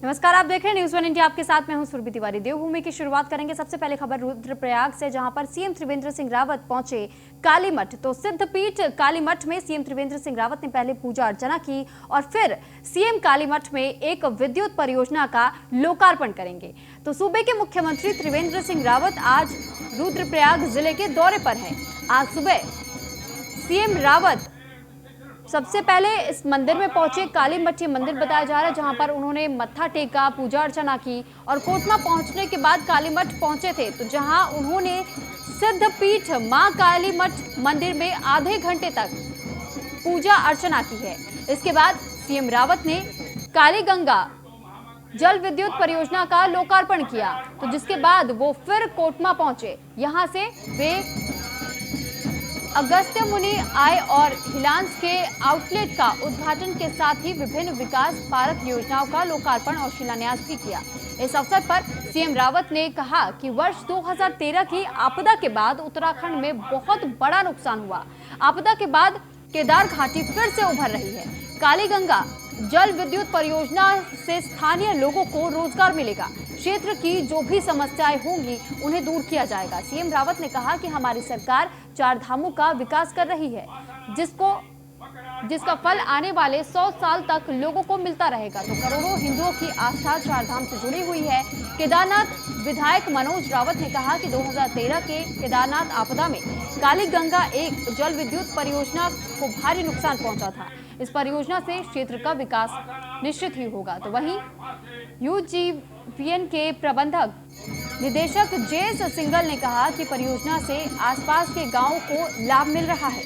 नमस्कार, आप देख रहे हैं न्यूज़ वन इंडिया। आपके साथ मैं हूं सुरभि तिवारी। देवभूमि की शुरुआत करेंगे। सबसे पहले खबर रुद्रप्रयाग से, जहां पर सीएम त्रिवेंद्र सिंह रावत पहुंचे कालीमठ। तो सिद्धपीठ कालीमठ में सीएम त्रिवेंद्र सिंह रावत ने पहले पूजा अर्चना की और फिर सीएम कालीमठ में एक विद्युत परियोजना का लोकार्पण करेंगे। तो सूबे के मुख्यमंत्री त्रिवेंद्र सिंह रावत आज रुद्रप्रयाग जिले के दौरे पर है। आज सुबह सीएम रावत सबसे पहले इस मंदिर में पहुंचे। कालीमठ ये मंदिर बताया जा रहा है, जहां पर उन्होंने मत्था टेका, पूजा अर्चना की और कोटमा पहुंचने के बाद कालीमठ पहुंचे थे, तो जहां उन्होंने सिद्धपीठ मां कालीमठ मंदिर में आधे घंटे तक पूजा अर्चना की है। इसके बाद सीएम रावत ने कालीगंगा जल विद्युत परियोजना का लोकार्पण किया, तो जिसके बाद वो फिर कोटमा पहुंचे। यहां से वे अगस्त्य मुनि आय और हिलांस के आउटलेट का उद्घाटन के साथ ही विभिन्न विकास पारक योजनाओं का लोकार्पण और शिलान्यास भी किया। इस अवसर पर सीएम रावत ने कहा कि वर्ष 2013 की आपदा के बाद उत्तराखंड में बहुत बड़ा नुकसान हुआ। आपदा के बाद केदार घाटी फिर से उभर रही है। कालीगंगा जल विद्युत परियोजना से स्थानीय लोगों को रोजगार मिलेगा। क्षेत्र की जो भी समस्याएं होंगी उन्हें दूर किया जाएगा। सीएम रावत ने कहा कि हमारी सरकार 4 धामों का विकास कर रही है, जिसका फल आने वाले 100 साल तक लोगों को मिलता रहेगा। तो करोड़ों हिंदुओं की आस्था 4 धाम से जुड़ी हुई है। केदारनाथ विधायक मनोज रावत ने कहा कि 2013 के केदारनाथ आपदा में कालीगंगा एक जल विद्युत परियोजना को भारी नुकसान पहुंचा था। इस परियोजना से क्षेत्र का विकास निश्चित ही होगा। तो वहीं यूजीवीएन के प्रबंधक निदेशक जेएस सिंगल ने कहा कि परियोजना से आसपास के गांवों को लाभ मिल रहा है।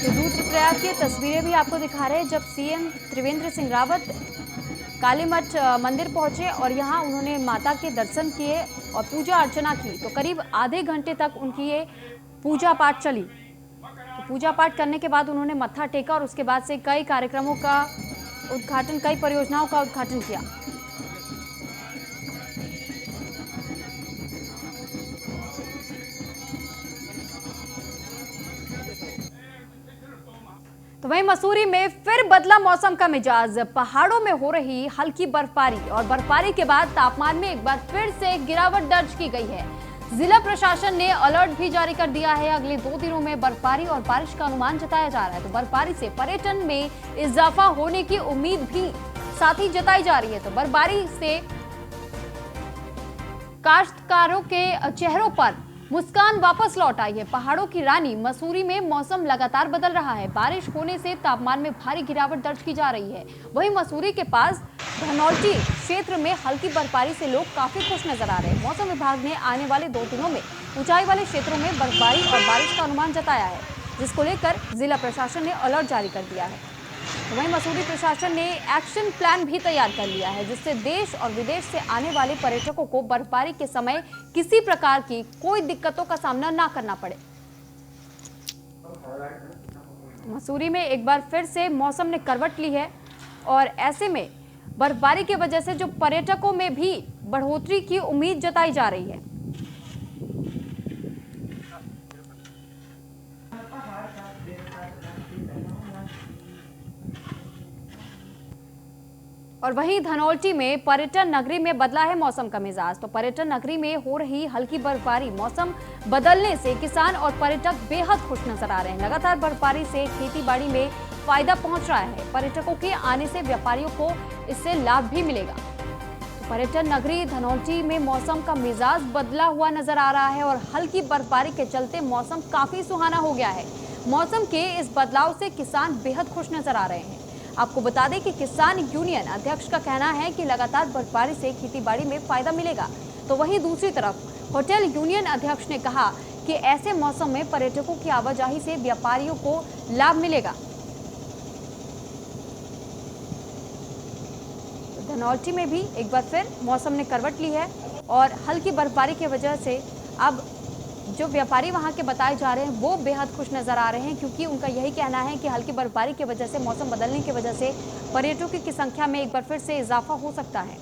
तो रुद्रप्रयाग की तस्वीरें भी आपको दिखा रहे हैं, जब सीएम त्रिवेंद्र सिंह रावत कालीमठ मंदिर पहुंचे और यहां उन्होंने माता के दर्शन किए और पूजा अर्चना की। तो करीब आधे घंटे तक उनकी ये पूजा पाठ चली। तो पूजा पाठ करने के बाद उन्होंने मत्था टेका और उसके बाद से कई कार्यक्रमों का उद्घाटन, कई परियोजनाओं का उद्घाटन किया। तो वहीं मसूरी में फिर बदला मौसम का मिजाज। पहाड़ों में हो रही हल्की बर्फबारी और बर्फबारी के बाद तापमान में एक बार फिर से गिरावट दर्ज की गई है। जिला प्रशासन ने अलर्ट भी जारी कर दिया है। अगले 2 दिनों में बर्फबारी और बारिश का अनुमान जताया जा रहा है। तो बर्फबारी से पर्यटन में इजाफा होने की उम्मीद भी साथ ही जताई जा रही है। तो बर्फबारी से काश्तकारों के चेहरों पर मुस्कान वापस लौट आई है। पहाड़ों की रानी मसूरी में मौसम लगातार बदल रहा है। बारिश होने से तापमान में भारी गिरावट दर्ज की जा रही है। वहीं मसूरी के पास धनौल्टी क्षेत्र में हल्की बर्फबारी से लोग काफी खुश नजर आ रहे हैं। मौसम विभाग ने आने वाले 2 दिनों में ऊंचाई वाले क्षेत्रों में बर्फबारी और बारिश का अनुमान जताया है, जिसको लेकर जिला प्रशासन ने अलर्ट जारी कर दिया है। वहीं मसूरी प्रशासन ने एक्शन प्लान भी तैयार कर लिया है, जिससे देश और विदेश से आने वाले पर्यटकों को बर्फबारी के समय किसी प्रकार की कोई दिक्कतों का सामना ना करना पड़े। मसूरी में एक बार फिर से मौसम ने करवट ली है और ऐसे में बर्फबारी की वजह से जो पर्यटकों में भी बढ़ोतरी की उम्मीद जताई जा रही है। और वहीं धनौल्टी में पर्यटन नगरी में बदला है मौसम का मिजाज। तो पर्यटन नगरी में हो रही हल्की बर्फबारी, मौसम बदलने से किसान और पर्यटक बेहद खुश नजर आ रहे हैं। लगातार बर्फबारी से खेती बाड़ी में फायदा पहुंच रहा है। पर्यटकों के आने से व्यापारियों को इससे लाभ भी मिलेगा। तो पर्यटन नगरी धनौल्टी में मौसम का मिजाज बदला हुआ नजर आ रहा है और हल्की बर्फबारी के चलते मौसम काफी सुहाना हो गया है। मौसम के इस बदलाव से किसान बेहद खुश नजर आ रहे हैं। आपको बता दें कि किसान यूनियन अध्यक्ष का कहना है कि लगातार बर्फबारी से खेतीबाड़ी में फायदा मिलेगा। तो वहीं दूसरी तरफ होटल यूनियन अध्यक्ष ने कहा कि ऐसे मौसम में पर्यटकों की आवाजाही से व्यापारियों को लाभ मिलेगा। तो धनौल्टी में भी एक बार फिर मौसम ने करवट ली है और हल्की बर्फबारी की वजह से अब जो व्यापारी वहां के बताए जा रहे हैं वो बेहद खुश नजर आ रहे हैं, क्योंकि उनका यही कहना है कि हल्की बर्फबारी की वजह से, मौसम बदलने की वजह से पर्यटकों की संख्या में एक बार फिर से इजाफा हो सकता है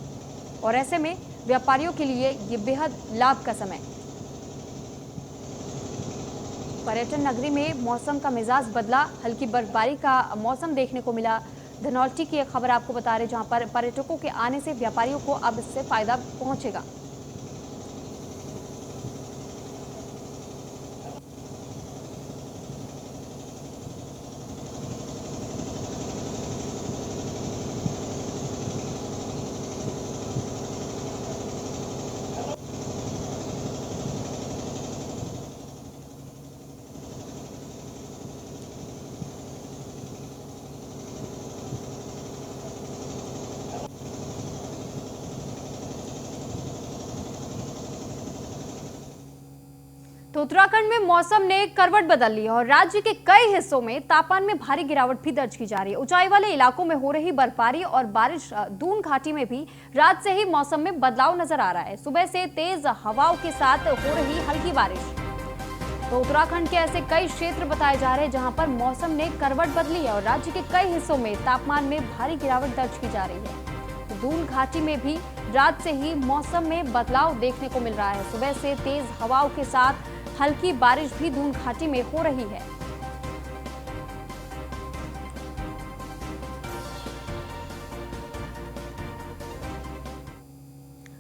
और ऐसे में व्यापारियों के लिए ये बेहद लाभ का समय। पर्यटन नगरी में मौसम का मिजाज बदला, हल्की बर्फबारी का मौसम देखने को मिला। धनौल्टी की एक खबर आपको बता रहे, जहां पर पर्यटकों के आने से व्यापारियों को अब इससे फायदा पहुंचेगा। तो उत्तराखंड में मौसम ने करवट बदल ली और राज्य के कई हिस्सों में तापमान में भारी गिरावट भी दर्ज की जा रही है। ऊंचाई वाले इलाकों में हो रही बर्फबारी और बारिश, दून घाटी में भी रात से ही मौसम में बदलाव नजर आ रहा है। सुबह से तेज हवाओं के साथ हो रही हल्की बारिश। तो उत्तराखंड के ऐसे कई क्षेत्र बताए जा रहे हैं जहां पर मौसम ने करवट बदली है और राज्य के कई हिस्सों में तापमान में भारी गिरावट दर्ज की जा रही है। तो दून घाटी में भी रात से ही मौसम में बदलाव देखने को मिल रहा है। सुबह से तेज हवाओं के साथ हल्की बारिश भी दून घाटी में हो रही है।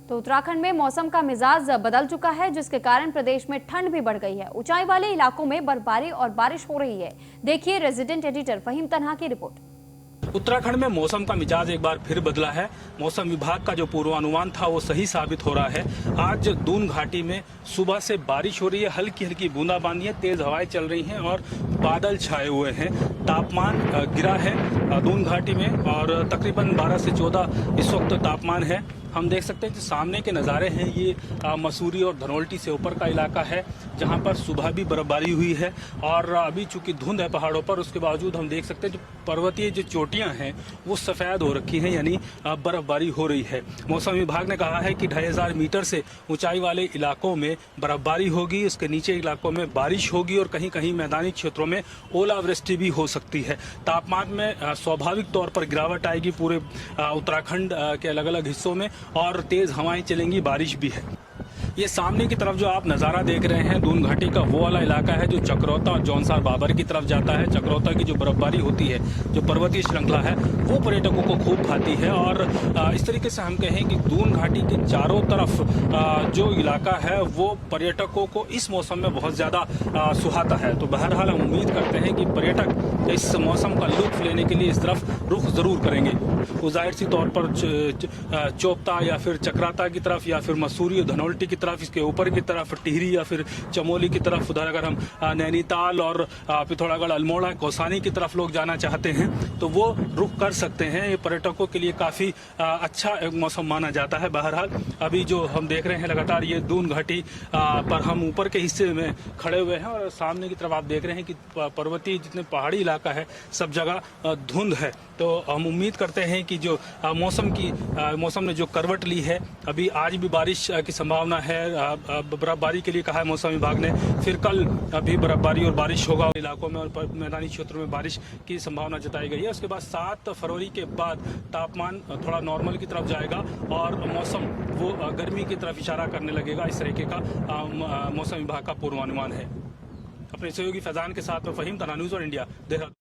तो उत्तराखंड में मौसम का मिजाज बदल चुका है, जिसके कारण प्रदेश में ठंड भी बढ़ गई है। ऊंचाई वाले इलाकों में बर्फबारी और बारिश हो रही है। देखिए रेजिडेंट एडिटर फहीम तन्हा की रिपोर्ट। उत्तराखंड में मौसम का मिजाज एक बार फिर बदला है। मौसम विभाग का जो पूर्वानुमान था वो सही साबित हो रहा है। आज दून घाटी में सुबह से बारिश हो रही है, हल्की हल्की बूंदाबांदी है, तेज हवाएं चल रही हैं और बादल छाए हुए हैं। तापमान गिरा है दून घाटी में और तकरीबन 12 से 14 इस वक्त तापमान है। हम देख सकते हैं कि सामने के नज़ारे हैं, ये मसूरी और धनौल्टी से ऊपर का इलाका है जहां पर सुबह भी बर्फबारी हुई है और अभी चूंकि धुंध है पहाड़ों पर, उसके बावजूद हम देख सकते हैं जो पर्वतीय जो चोटियां हैं वो सफ़ेद हो रखी हैं, यानी बर्फबारी हो रही है। मौसम विभाग ने कहा है कि 2500 मीटर से ऊंचाई वाले इलाकों में बर्फबारी होगी, उसके नीचे इलाकों में बारिश होगी और कहीं कहीं मैदानी क्षेत्रों में ओलावृष्टि भी हो सकती है। तापमान में स्वाभाविक तौर पर गिरावट आएगी पूरे उत्तराखंड के अलग अलग हिस्सों में और तेज हवाएं चलेंगी, बारिश भी है। ये सामने की तरफ जो आप नज़ारा देख रहे हैं दून घाटी का, वो वाला इलाका है जो चक्रौता और जौनसार बाबर की तरफ जाता है। चक्रौता की जो बर्फबारी होती है, जो पर्वतीय श्रृंखला है, वो पर्यटकों को खूब भाती है और इस तरीके से हम कहें कि दून घाटी के चारों तरफ जो इलाका है वो पर्यटकों को इस मौसम में बहुत ज़्यादा सुहाता है। तो बहरहाल हम उम्मीद करते हैं कि पर्यटक इस मौसम का लुत्फ लेने के लिए इस तरफ रुख ज़रूर करेंगे। वो जाहिर सी तौर पर चोपता या फिर चक्राता की तरफ या फिर मसूरी और धनौल्टी की तरफ, इसके ऊपर की तरफ टिहरी या फिर चमोली की तरफ, उधर अगर हम नैनीताल और पिथौरागढ़, अल्मोड़ा, कौसानी की तरफ लोग जाना चाहते हैं तो वो रुख कर सकते हैं। ये पर्यटकों के लिए काफ़ी अच्छा मौसम माना जाता है। बहरहाल अभी जो हम देख रहे हैं लगातार ये दून घाटी पर हम ऊपर के हिस्से में खड़े हुए हैं और सामने की तरफ आप देख रहे हैं कि पर्वतीय जितने पहाड़ी इलाका है सब जगह धुंध है। तो हम उम्मीद करते हैं कि जो मौसम ने जो करवट ली है, अभी आज भी बारिश की संभावना है। बर्फबारी के लिए कहा है मौसम विभाग ने, फिर कल भी बर्फबारी और बारिश होगा इलाकों में और मैदानी क्षेत्रों में बारिश की संभावना जताई गई है। उसके बाद 7 फरवरी के बाद तापमान थोड़ा नॉर्मल की तरफ जाएगा और मौसम वो गर्मी की तरफ इशारा करने लगेगा। इस तरीके का मौसम विभाग का पूर्वानुमान है। अपने सहयोगी फैजान के साथ फहीम तन्हा, न्यूज़ ऑन इंडिया, देहरादून।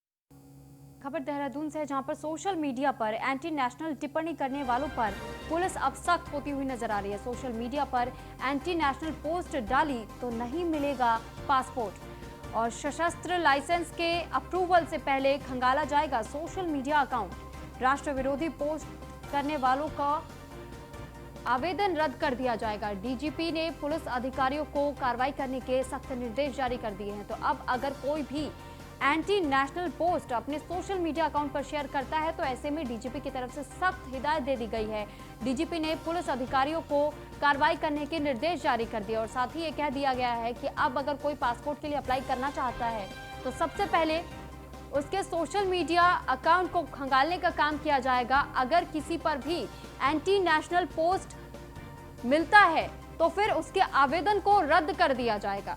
खबर देहरादून से है, जहां पर सोशल मीडिया पर एंटी नेशनल टिप्पणी करने वालों पर पुलिस अब सख्त होती हुई नजर आ रही है। सोशल मीडिया पर एंटी नेशनल पोस्ट डाली तो नहीं मिलेगा पासपोर्ट और सशस्त्र लाइसेंस के अप्रूवल से पहले खंगाला जाएगा सोशल मीडिया अकाउंट। राष्ट्र विरोधी पोस्ट करने वालों का आवेदन रद्द कर दिया जाएगा। डीजीपी ने पुलिस अधिकारियों को कार्रवाई करने के सख्त निर्देश जारी कर दिए हैं। तो अब अगर कोई भी एंटी नेशनल पोस्ट अपने सोशल मीडिया अकाउंट पर शेयर करता है तो ऐसे में डीजीपी की तरफ से सख्त हिदायत दे दी गई है। डीजीपी ने पुलिस अधिकारियों को कार्रवाई करने के निर्देश जारी कर दिए और साथ ही ये कह दिया गया है कि अब अगर कोई पासपोर्ट के लिए अप्लाई करना चाहता है तो सबसे पहले उसके सोशल मीडिया अकाउंट को खंगालने का काम किया जाएगा। अगर किसी पर भी एंटी नेशनल पोस्ट मिलता है तो फिर उसके आवेदन को रद्द कर दिया जाएगा।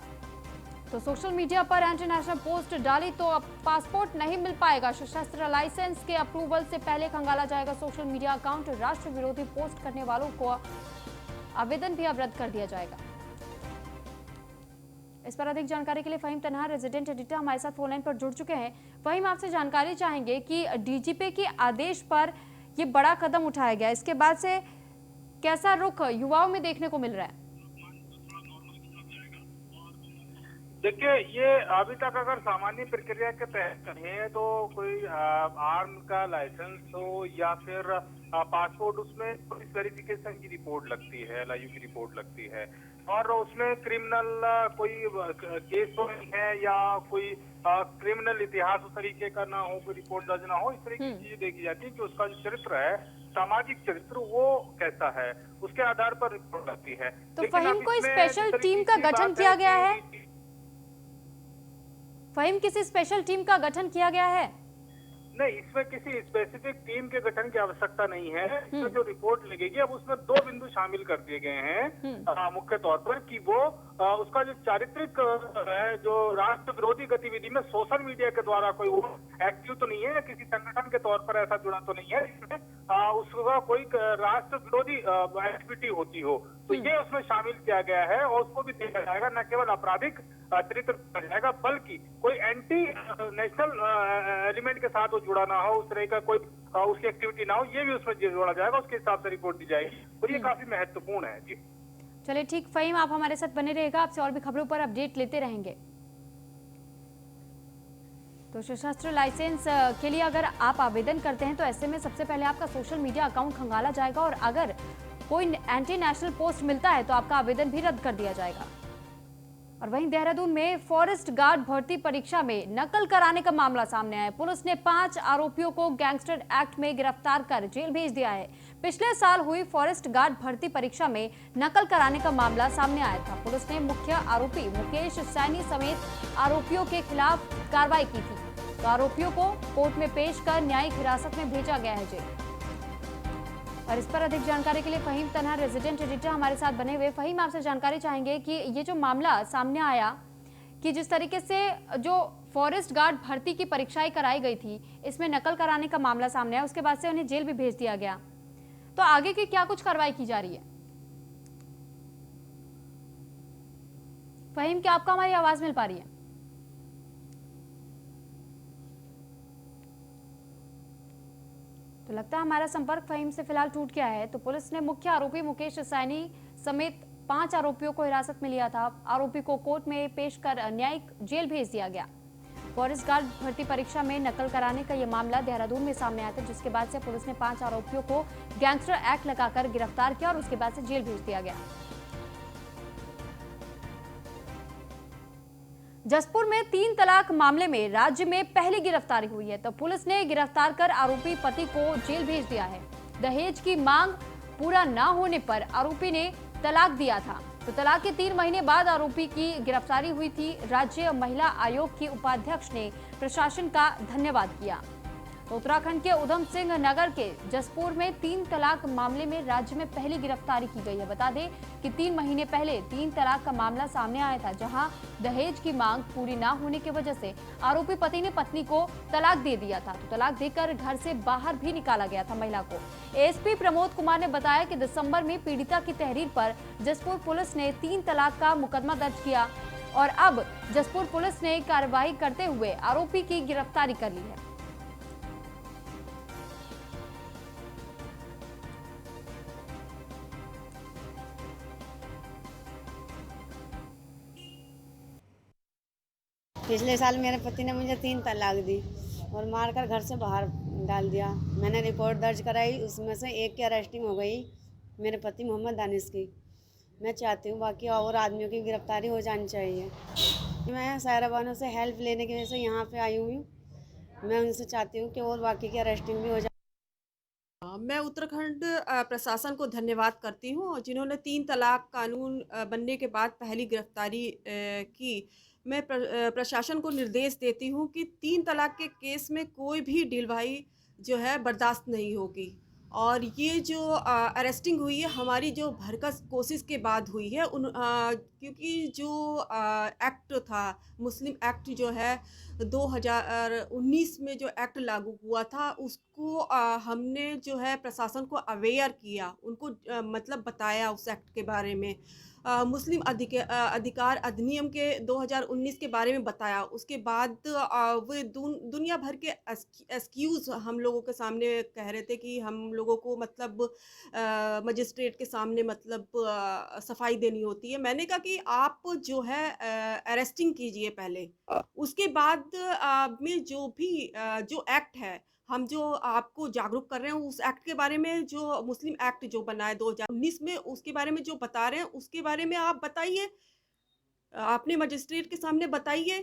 तो सोशल मीडिया पर एंटी नेशनल पोस्ट डाली तो अब पासपोर्ट नहीं मिल पाएगा। सशस्त्र लाइसेंस के अप्रूवल से पहले खंगाला जाएगा सोशल मीडिया अकाउंट। राष्ट्र विरोधी पोस्ट करने वालों को आवेदन भी अब रद्द कर दिया जाएगा। इस पर अधिक जानकारी के लिए फहीम तनहा रेजिडेंट एडिटर हमारे साथ फोन लाइन पर जुड़ चुके हैं। फहीम, आपसे जानकारी चाहेंगे कि डीजीपी के आदेश पर ये बड़ा कदम उठाया गया, इसके बाद से कैसा रुख युवाओं में देखने को मिल रहा है? देखिए, ये अभी तक अगर सामान्य प्रक्रिया के तहत कहें तो कोई आर्म का लाइसेंस हो या फिर पासपोर्ट, उसमें पुलिस वेरिफिकेशन की रिपोर्ट लगती है, एलआईयू की रिपोर्ट लगती है, और उसमें क्रिमिनल कोई केस तो नहीं है या कोई क्रिमिनल इतिहास उस तरीके का ना हो, कोई रिपोर्ट दर्ज ना हो, इस तरह की चीजें देखी जाती है कि उसका जो चरित्र है, सामाजिक चरित्र, वो कैसा है, उसके आधार पर रिपोर्ट लगती है। तो फहीम, कोई स्पेशल टीम का गठन किया गया है? फहीम, किसी स्पेशल टीम का गठन किया गया है? नहीं, इसमें किसी स्पेसिफिक टीम के गठन की आवश्यकता नहीं है। इसमें जो रिपोर्ट लगेगी, अब उसमें 2 बिंदु शामिल कर दिए गए हैं मुख्य तौर पर, कि वो उसका जो चारित्रिक है, जो राष्ट्र विरोधी गतिविधि में सोशल मीडिया के द्वारा कोई वो एक्टिव तो नहीं है, किसी संगठन के तौर पर ऐसा जुड़ा तो नहीं है जिसमें उसका कोई राष्ट्र विरोधी एक्टिविटी होती हो, तो ये उसमें शामिल किया गया है। और उसको भी देखा जाएगा, न केवल आपराधिक चरित्र पर जाएगा, बल्कि कोई एंटी नेशनल एलिमेंट के साथ वो जुड़ा ना हो, उस तरह का कोई उसकी एक्टिविटी ना हो, ये भी उसमें जोड़ा जाएगा, उसके हिसाब से रिपोर्ट दी जाएगी, और ये काफी महत्वपूर्ण है। जी चलिए ठीक, फहीम आप हमारे साथ बने रहेगा, आपसे और भी खबरों पर अपडेट लेते रहेंगे। तो सशस्त्र लाइसेंस के लिए अगर आप आवेदन करते हैं तो ऐसे में सबसे पहले आपका सोशल मीडिया अकाउंट खंगाला जाएगा, और अगर कोई एंटी नेशनल पोस्ट मिलता है तो आपका आवेदन भी रद्द कर दिया जाएगा। और वहीं देहरादून में फॉरेस्ट गार्ड भर्ती परीक्षा में नकल कराने का मामला सामने आया है। पुलिस ने 5 आरोपियों को गैंगस्टर एक्ट में गिरफ्तार कर जेल भेज दिया है। पिछले साल हुई फॉरेस्ट गार्ड भर्ती परीक्षा में नकल कराने का मामला सामने आया था। पुलिस ने मुख्य आरोपी मुकेश सैनी समेत आरोपियों के खिलाफ कार्रवाई की थी, तो आरोपियों को कोर्ट में पेश कर न्यायिक हिरासत में भेजा गया है जेल। और इस पर अधिक जानकारी के लिए फहीम तनहा रेजिडेंट एडिटर हमारे साथ बने हुए। फहीम, आपसे जानकारी चाहेंगे कि ये जो मामला सामने आया कि जिस तरीके से जो फॉरेस्ट गार्ड भर्ती की परीक्षाएं कराई गई थी, इसमें नकल कराने का मामला सामने आया, उसके बाद से उन्हें जेल भी भेज दिया गया, तो आगे की क्या कुछ कार्रवाई की जा रही है? फहीम, क्या आपको हमारी आवाज मिल पा रही है? तो लगता है हमारा संपर्क फहीम से फिलहाल टूट गया है। तो पुलिस ने मुख्य आरोपी मुकेश सैनी समेत 5 आरोपियों को हिरासत में लिया था। आरोपी को कोर्ट में पेश कर न्यायिक जेल भेज दिया गया। फॉरेस्ट गार्ड भर्ती परीक्षा में नकल कराने का यह मामला देहरादून में सामने आया था, जिसके बाद से पुलिस ने 5 आरोपियों को गैंगस्टर एक्ट लगाकर गिरफ्तार किया और उसके बाद से जेल भेज दिया गया। जसपुर में 3 तलाक मामले में राज्य में पहली गिरफ्तारी हुई है, तो पुलिस ने गिरफ्तार कर आरोपी पति को जेल भेज दिया है। दहेज की मांग पूरा न होने पर आरोपी ने तलाक दिया था, तो तलाक के 3 महीने बाद आरोपी की गिरफ्तारी हुई थी। राज्य महिला आयोग की उपाध्यक्ष ने प्रशासन का धन्यवाद किया। तो उत्तराखंड के उधम सिंह नगर के जसपुर में 3 तलाक मामले में राज्य में पहली गिरफ्तारी की गई है। बता दें कि 3 महीने पहले 3 तलाक का मामला सामने आया था, जहां दहेज की मांग पूरी ना होने की वजह से आरोपी पति ने पत्नी को तलाक दे दिया था। तो तलाक देकर घर से बाहर भी निकाला गया था महिला को। एएसपी प्रमोद कुमार ने बताया कि दिसंबर में पीड़िता की तहरीर पर जसपुर पुलिस ने 3 तलाक का मुकदमा दर्ज किया और अब जसपुर पुलिस ने कार्रवाई करते हुए आरोपी की गिरफ्तारी कर ली है। पिछले साल मेरे पति ने मुझे 3 तलाक दी और मारकर घर से बाहर डाल दिया। मैंने रिपोर्ट दर्ज कराई, उसमें से एक की अरेस्टिंग हो गई, मेरे पति मोहम्मद दानिश की। मैं चाहती हूँ बाकी और आदमियों की गिरफ्तारी हो जानी चाहिए। मैं सायरा बानो से हेल्प लेने की वजह से यहाँ पे आई हुई हूँ। मैं उनसे चाहती हूँ कि और बाकी की अरेस्टिंग भी हो जाए। मैं उत्तराखंड प्रशासन को धन्यवाद करती हूँ जिन्होंने 3 तलाक कानून बनने के बाद पहली गिरफ्तारी की। मैं प्रशासन को निर्देश देती हूँ कि 3 तलाक के केस में कोई भी ढिलवाई जो है बर्दाश्त नहीं होगी। और ये जो अरेस्टिंग हुई है हमारी जो भरकस कोशिश के बाद हुई है क्योंकि जो एक्ट था, मुस्लिम एक्ट जो है 2019 में जो एक्ट लागू हुआ था, उसको को हमने जो है प्रशासन को अवेयर किया, उनको मतलब बताया उस एक्ट के बारे में, मुस्लिम अधिकार अधिनियम के 2019 के बारे में बताया। उसके बाद वो दुनिया भर के एक्सक्यूज़ हम लोगों के सामने कह रहे थे कि हम लोगों को मतलब मजिस्ट्रेट के सामने मतलब सफाई देनी होती है। मैंने कहा कि आप जो है अरेस्टिंग कीजिए पहले, उसके बाद में जो भी जो एक्ट है, हम जो आपको जागरूक कर रहे हैं उस एक्ट के बारे में, जो मुस्लिम एक्ट जो बना है 2019 में, उसके बारे में जो बता रहे हैं उसके बारे में आप बताइए, अपने मजिस्ट्रेट के सामने बताइए।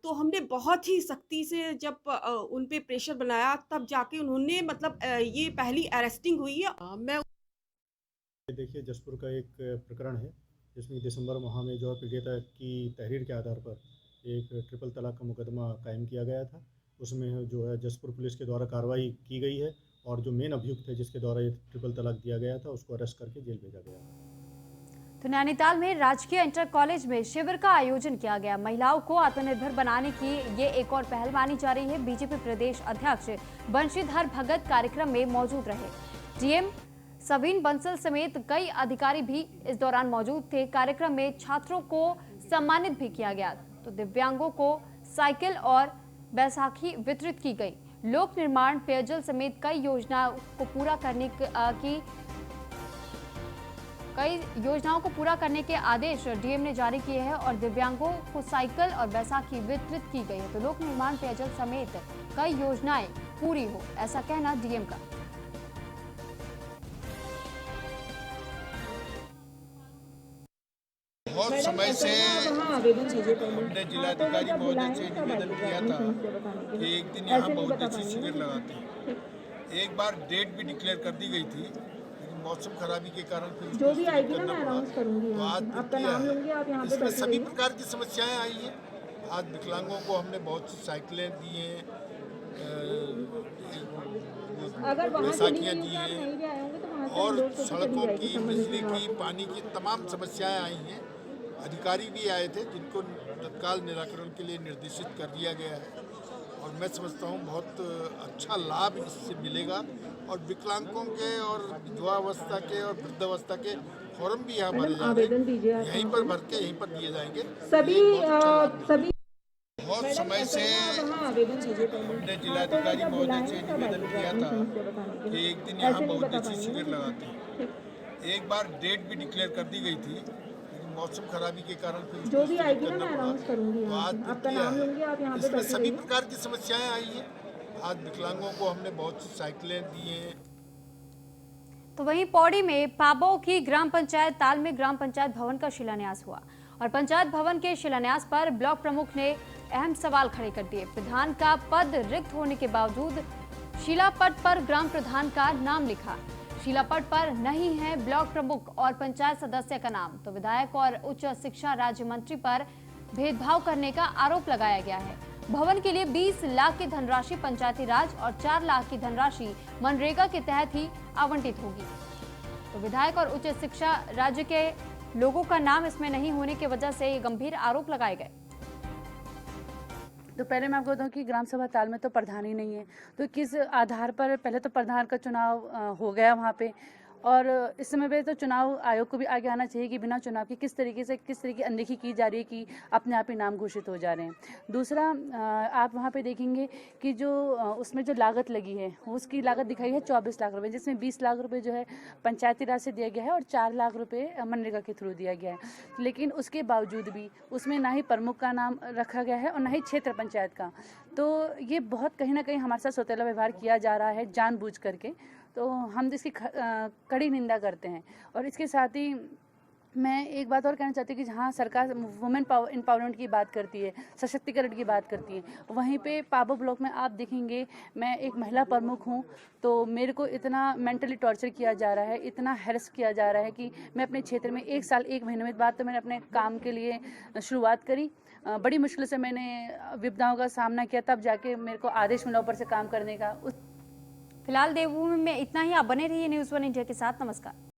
तो हमने बहुत ही सख्ती से जब उन पे प्रेशर बनाया तब जाके उन्होंने मतलब ये पहली अरेस्टिंग हुई है। मैं देखिए, जसपुर का एक प्रकरण है जिसमें दिसंबर माह में जो है पीड़िता की तहरीर के आधार पर एक ट्रिपल तलाक का मुकदमा कायम किया गया था। उसमें जो है जसपुर पुलिस के द्वारा कार्रवाई की गई है और जो मेन अभियुक्त है जिसके द्वारा ये ट्रिपल तलाक दिया गया था उसको अरेस्ट करके जेल भेजा गया। तो नैनीताल में राजकीय इंटर कॉलेज में शिविर का आयोजन किया गया। महिलाओं को आत्मनिर्भर बनाने की ये एक और पहल मानी जा रही है। बीजेपी प्रदेश अध्यक्ष बंशीधर भगत कार्यक्रम में मौजूद रहे। डीएम सवीन बंसल समेत कई अधिकारी भी इस दौरान मौजूद थे। कार्यक्रम में छात्रों को सम्मानित भी किया गया। तो दिव्यांगों को साइकिल और बैसाखी वितरित की गई। लोक निर्माण, पेयजल समेत कई योजनाओं को पूरा करने के आदेश डीएम ने जारी किए हैं और दिव्यांगों को साइकिल और बैसाखी वितरित की गई है। तो लोक निर्माण, पेयजल समेत कई योजनाएं पूरी हो, ऐसा कहना डीएम का। बहुत समय से हमने जिलाधिकारी महोदय से निवेदन किया था कि एक दिन यहाँ बहुउद्देशीय शिविर लगाते हैं। एक बार डेट भी डिक्लेयर कर दी गई थी, लेकिन मौसम खराबी के कारण फिर जो भी आएगी ना मैं अनाउंस करूंगी। तो आज आपका नाम लूंगी, आप यहाँ पे इसमें बैठे सभी रहिए। प्रकार की समस्याएं आई हैं। आज विकलांगों को हमने बहुत सी साइकिलें दी हैं, अगर वहाँ बैसाखियाँ दी आप हैं नहीं भी आए होंगे तो वहाँ से और लोड होके चली सड़कों जाएगी, की, समझ बिजली लीजिए की, आप। पानी की तमाम समस्याएं आई हैं। अधिकारी भी आए थे जिनको तत्काल निराकरण के लिए निर्देशित कर दिया गया है और मैं समझता हूँ बहुत अच्छा लाभ इससे मिलेगा। और विकलांगों के और विधवावस्था के और वृद्धावस्था के फॉर्म भी यहाँ भरे आवेदन दीजिए जाएंगे, आप यहीं पर भर के यहीं पर दिए जाएंगे। सभी ये बहुत अच्छा लाभ मिलेगा। सभी बहुत समय से वहाँ आवेदन दीजिए पहले। हमने जिलाधिकारी महोदय से निवेदन किया था कि एक दिन यहाँ बहुउद्देशीय शिविर लगाते हैं। एक बार डेट भी डिक्लेयर कर दी गई थी, लेकिन मौसम खराबी के कारण फिर जो भी आएगी ना मैं अनाउंस करूंगी। तो आज आपका नाम लूंगी, आप यहाँ पे इसमें बैठे सभी रहिए। प्रकार की समस्याएं आई हैं। आज विकलांगों को हमने बहुत सी साइकिलें दी हैं। तो वहीं पौड़ी में पाबौ की ग्राम पंचायत ताल में ग्राम पंचायत भवन का शिलान्यास हुआ और पंचायत भवन के शिलान्यास पर ब्लॉक प्रमुख ने अहम सवाल खड़े कर दिए। प्रधान का पद रिक्त होने के बावजूद शिलापट पर ग्राम प्रधान का नाम लिखा, शिलापट पर नहीं है ब्लॉक प्रमुख और पंचायत सदस्य का नाम। तो विधायक और उच्च शिक्षा राज्य मंत्री पर भेदभाव करने का आरोप लगाया गया है। भवन के लिए 20 लाख की धनराशि पंचायती राज और 4 लाख की धनराशि मनरेगा के तहत ही आवंटित होगी। तो विधायक और उच्च शिक्षा राज्य के लोगों का नाम इसमें नहीं होने की वजह से ये गंभीर आरोप लगाए गए। तो पहले मैं आपको बताऊं कि ग्राम सभा ताल में तो प्रधान ही नहीं है, तो किस आधार पर पहले तो प्रधान का चुनाव हो गया वहाँ पे, और इस समय पे तो चुनाव आयोग को भी आगे आना चाहिए कि बिना चुनाव के किस तरीके की अनदेखी की जा रही है कि अपने आप ही नाम घोषित हो जा रहे हैं। दूसरा, आप वहाँ पे देखेंगे कि जो उसमें जो लागत लगी है उसकी लागत दिखाई है 24 लाख रुपए, जिसमें 20 लाख रुपए जो है पंचायती राज से दिया गया है और 4 लाख रुपए मनरेगा के थ्रू दिया गया है। लेकिन उसके बावजूद भी उसमें ना ही प्रमुख का नाम रखा गया है और ना ही क्षेत्र पंचायत का। तो ये बहुत कहीं ना कहीं हमारे साथ सौतेला व्यवहार किया जा रहा है जानबूझ करके। तो हम इसकी कड़ी निंदा करते हैं। और इसके साथ ही मैं एक बात और कहना चाहती हूँ कि जहाँ सरकार वुमेन एम्पावरमेंट की बात करती है, सशक्तिकरण की बात करती है, वहीं पे पाबौ ब्लॉक में आप देखेंगे मैं एक महिला प्रमुख हूँ, तो मेरे को इतना मेंटली टॉर्चर किया जा रहा है, इतना हैरेस किया जा रहा है कि मैं अपने क्षेत्र में 1 साल 1 महीने में बाद तो मैंने अपने काम के लिए शुरुआत करी। बड़ी मुश्किल से मैंने विपदाओं का सामना किया, तब जाके मेरे को आदेश मिला ऊपर से काम करने का। फिलहाल देवभूमि में इतना ही। आप बने रहिए न्यूज़ 1 इंडिया के साथ। नमस्कार।